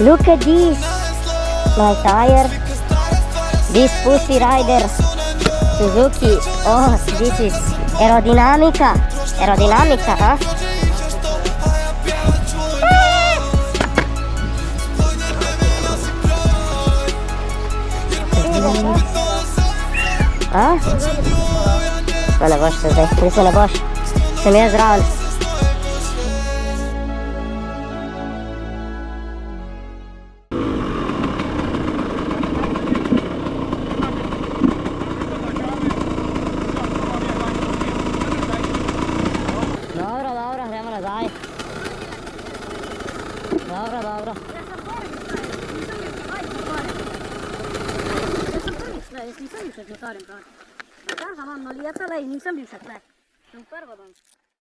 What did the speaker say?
Look at this. My tire. This pussy rider. Suzuki. Oh, this is aerodynamica. Aerodynamica, huh? A? Ma ne boš se zdaj, mislim ne boš. Sem jaz zraven. Dobro, gremo nazaj. Dobro. Jaz nisem bil še z motorjem, prav. Kar ga imam nalijatele in nisem bil še tle. Sem prvo dan.